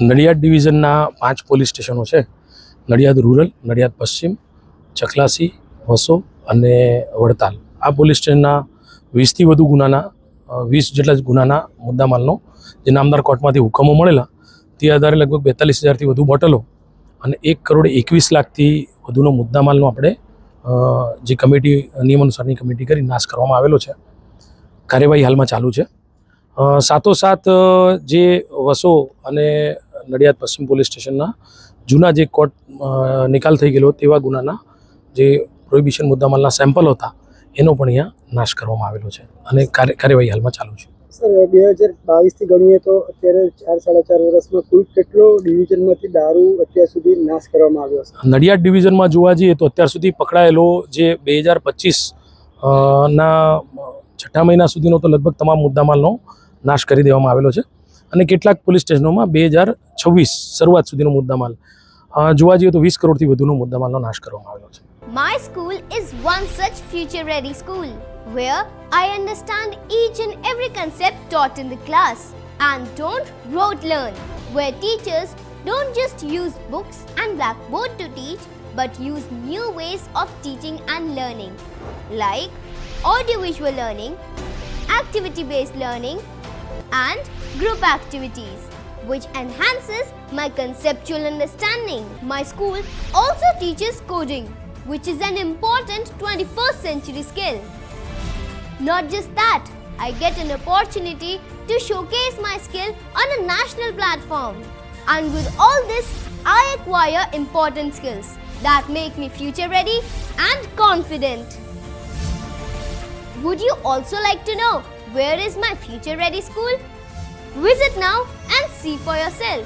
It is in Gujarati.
નડિયાદ ડિવિઝનના 5 પોલીસ સ્ટેશનો છે. નડિયાદ રૂરલ, નડિયાદ પશ્ચિમ, ચકલાસી, વસો અને વડતાલ. આ પોલીસ સ્ટેશનના 20થી વધુ ગુનાના 20 જેટલા ગુનાના મુદ્દામાલનો જે નામદાર કોર્ટમાંથી હુકમો મળેલા તે આધારે લગભગ 42,000થી વધુ બોટલો અને 1,21,00,000થી વધુનો મુદ્દામાલનો આપણે જે કમિટી નિયમ અનુસારની કમિટી કરી નાશ કરવામાં આવેલો છે. કાર્યવાહી હાલમાં ચાલુ છે. સાથોસાથ જે વસો અને નડિયાદ પશ્ચિમ પોલીસ સ્ટેશનના જૂના જે કોર્ટ નિકાલ થઈ ગયેલો તેવા ગુનાના જે પ્રોહિબિશન મુદ્દામાલના સેમ્પલ હતા એનો પણ અહીંયા નાશ કરવામાં આવેલો છે અને કાર્યવાહી હાલમાં ચાલુ છે. સર, 2022થી ગણીએ તો અત્યારે 4-4.5 વર્ષમાં કુલ કેટલો ડિવિઝનમાંથી દારૂ અત્યાર સુધી નાશ કરવામાં આવ્યો છે? નડિયાદ ડિવિઝનમાં જોવા જઈએ તો અત્યાર સુધી પકડાયેલો જે 2025 ના 6 મહિના સુધીનો તો લગભગ તમામ મુદ્દામાલનો નાશ કરી દેવામાં આવેલો છે અને કેટલાક પોલીસ સ્ટેશનોમાં 2026 શરૂઆત સુધીનો મુદ્દામાલ જોવા જઈએ તો 20 કરોડથી વધુનો મુદ્દામાલનો નાશ કરવામાં આવેલો છે. My school is one such future-ready school where I understand each and every concept taught in the class and don't rote learn, where teachers don't just use books and blackboard to teach but use new ways of teaching and learning like audiovisual learning, activity-based learning and group activities which enhances my conceptual understanding. My school also teaches coding, which is an important 21st century skill. Not just that, I get an opportunity to showcase my skill on a national platform. And with all this, I acquire important skills that make me future ready and confident. Would you also like to know where is my future ready school? Visit now and see for yourself.